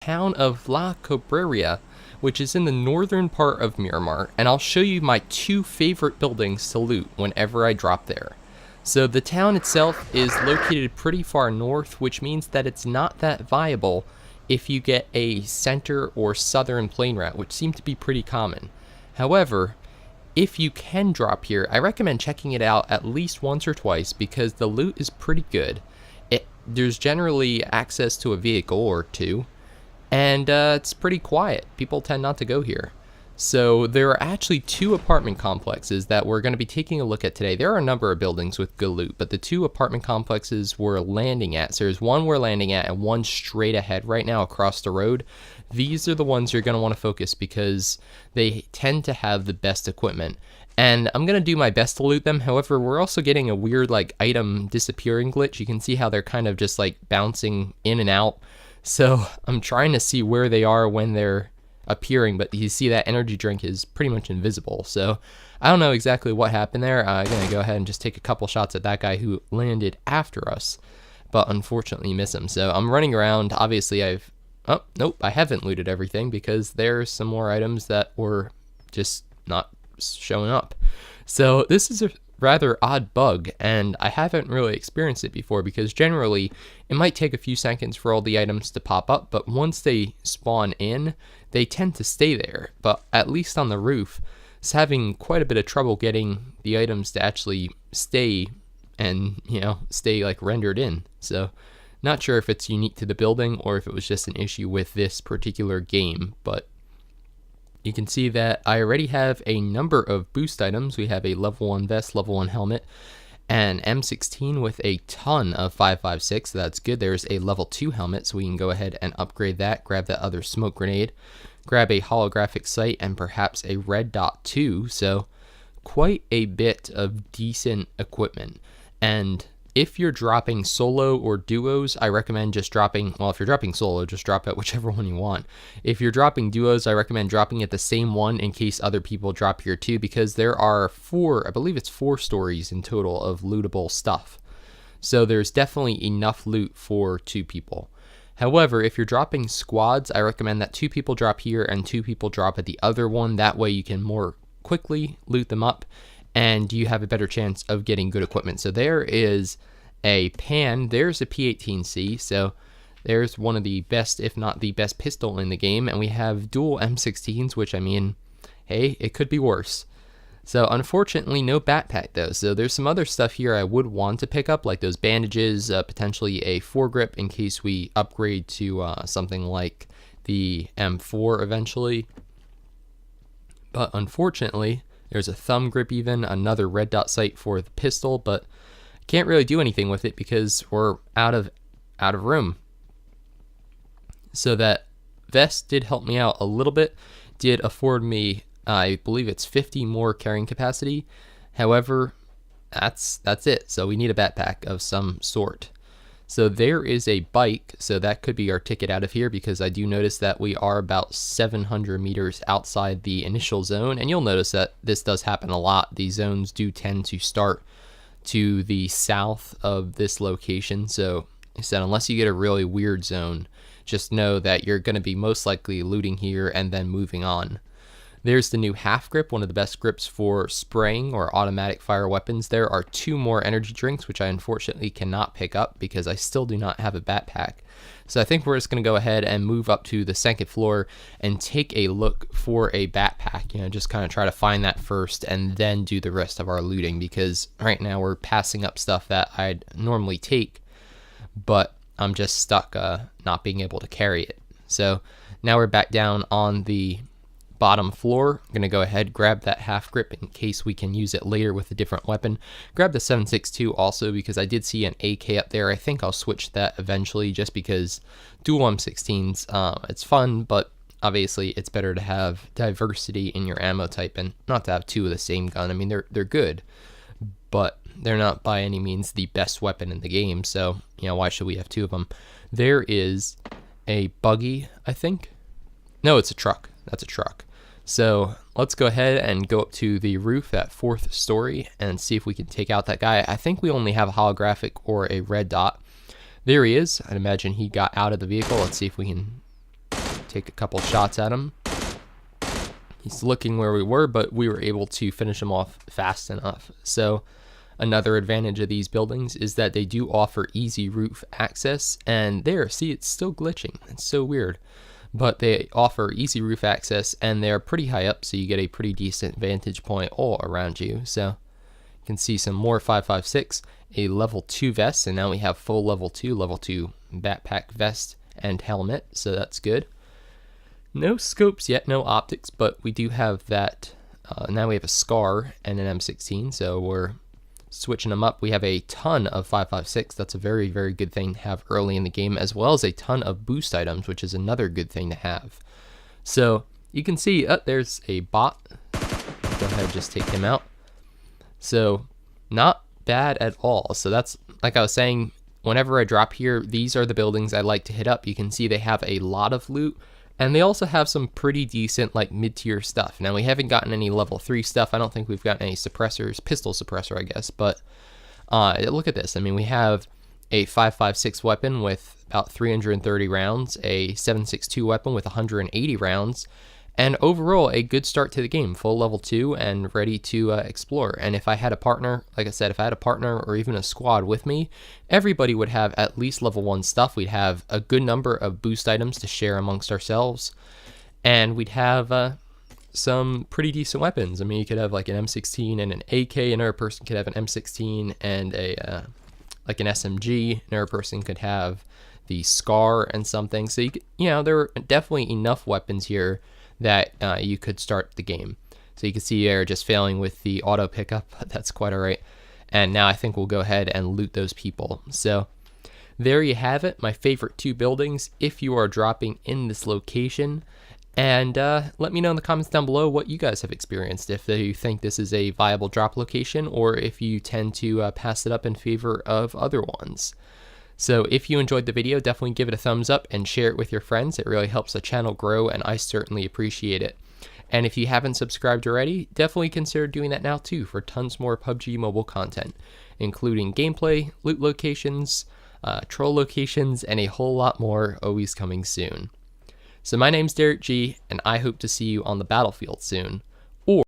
town of La Cobreria, which is in the northern part of Miramar, and I'll show you my two favorite buildings to loot whenever I drop there. So the town itself is located pretty far north, which means that it's not that viable if you get a center or southern plane route, which seem to be pretty common. However, if you can drop here, I recommend checking it out at least once or twice because the loot is pretty good. There's generally access to a vehicle or two, and it's pretty quiet. People tend not to go here. So there are actually two apartment complexes that we're going to be taking a look at today. There are a number of buildings with good loot, but the two apartment complexes we're landing at, so there's one we're landing at and one straight ahead right now across the road. These are the ones you're going to want to focus because they tend to have the best equipment. And I'm going to do my best to loot them. However, we're also getting a weird like item disappearing glitch. You can see how they're kind of just like bouncing in and out. So I'm trying to see where they are when they're appearing, but you see that energy drink is pretty much invisible. So I don't know exactly what happened there. I'm going to go ahead and just take a couple shots at that guy who landed after us, but unfortunately miss him. So I'm running around. Obviously oh, nope, I haven't looted everything because there's some more items that were just not showing up. So this is a rather odd bug, and I haven't really experienced it before because generally it might take a few seconds for all the items to pop up, but once they spawn in, they tend to stay there. But at least on the roof, it's having quite a bit of trouble getting the items to actually stay and, stay like rendered in. So not sure if it's unique to the building or if it was just an issue with this particular game, but you can see that I already have a number of boost items. We have a level 1 vest, level 1 helmet, and M16 with a ton of 5.56, so that's good. There's a level 2 helmet, so we can go ahead and upgrade that, grab that other smoke grenade, grab a holographic sight, and perhaps a red dot too, so quite a bit of decent equipment. And if you're dropping solo or duos, I recommend just dropping, well, if you're dropping solo, just drop it whichever one you want. If you're dropping duos, I recommend dropping it the same one in case other people drop here too, because there are I believe it's 4 stories in total of lootable stuff. So there's definitely enough loot for 2 people. However, if you're dropping squads, I recommend that 2 people drop here and 2 people drop at the other one. That way you can more quickly loot them up and you have a better chance of getting good equipment. So there is a pan, there's a P18C, so there's one of the best, if not the best pistol in the game, and we have dual M16s, which, I mean, hey, it could be worse. So unfortunately no backpack though, so there's some other stuff here I would want to pick up, like those bandages, potentially a foregrip in case we upgrade to something like the M4 eventually. But unfortunately, there's a thumb grip even, another red dot sight for the pistol, but can't really do anything with it because we're out of room. So that vest did help me out a little bit, did afford me, I believe it's 50 more carrying capacity. However, that's it. So we need a backpack of some sort. So there is a bike, so that could be our ticket out of here because I do notice that we are about 700 meters outside the initial zone, and you'll notice that this does happen a lot. These zones do tend to start to the south of this location, so I said unless you get a really weird zone, just know that you're going to be most likely looting here and then moving on. There's the new half grip, one of the best grips for spraying or automatic fire weapons. There are 2 more energy drinks, which I unfortunately cannot pick up because I still do not have a backpack. So I think we're just going to go ahead and move up to the 2nd floor and take a look for a backpack. Just kind of try to find that first and then do the rest of our looting because right now we're passing up stuff that I'd normally take, but I'm just stuck not being able to carry it. So now we're back down on the bottom floor. I'm going to go ahead, grab that half grip in case we can use it later with a different weapon. Grab the 7.62 also because I did see an AK up there. I think I'll switch that eventually just because dual M16s, it's fun, but obviously it's better to have diversity in your ammo type and not to have 2 of the same gun. I mean, they're good, but they're not by any means the best weapon in the game, so, why should we have 2 of them? There is a buggy, I think. No, it's a truck. That's a truck. So let's go ahead and go up to the roof, that 4th story, and see if we can take out that guy. I think we only have a holographic or a red dot. There he is. I'd imagine he got out of the vehicle. Let's see if we can take a couple shots at him. He's looking where we were, but we were able to finish him off fast enough. So another advantage of these buildings is that they do offer easy roof access. And there, see, it's still glitching. It's so weird. But they offer easy roof access, and they're pretty high up, so you get a pretty decent vantage point all around you. So you can see some more 5.56, a level 2 vest, and now we have full level 2 backpack vest and helmet, so that's good. No scopes yet, no optics, but we do have that. Now we have a SCAR and an M16, so we're switching them up. We have a ton of 5.56. That's a very, very good thing to have early in the game, as well as a ton of boost items, which is another good thing to have. So you can see, there's a bot. Go ahead and just take him out. So not bad at all. So that's, like I was saying, whenever I drop here, these are the buildings I like to hit up. You can see they have a lot of loot, and they also have some pretty decent, like, mid-tier stuff. Now, we haven't gotten any level 3 stuff. I don't think we've gotten any suppressors, pistol suppressor, I guess. But look at this. I mean, we have a 5.56 weapon with about 330 rounds, a 7.62 weapon with 180 rounds, and overall, a good start to the game, full level 2 and ready to explore. And if I had a partner, like I said, if I had a partner or even a squad with me, everybody would have at least level 1 stuff. We'd have a good number of boost items to share amongst ourselves, and we'd have some pretty decent weapons. I mean, you could have like an M16 and an AK, another person could have an M16 and a like an SMG, another person could have the SCAR and something. So there are definitely enough weapons here that you could start the game. So you can see they're just failing with the auto pickup. That's quite all right. And now I think we'll go ahead and loot those people. So there you have it, my favorite 2 buildings if you are dropping in this location. And let me know in the comments down below what you guys have experienced, if you think this is a viable drop location, or if you tend to pass it up in favor of other ones. So if you enjoyed the video, definitely give it a thumbs up and share it with your friends. It really helps the channel grow, and I certainly appreciate it. And if you haven't subscribed already, definitely consider doing that now too, for tons more PUBG mobile content, including gameplay, loot locations, troll locations, and a whole lot more always coming soon. So my name's Derek G, and I hope to see you on the battlefield soon.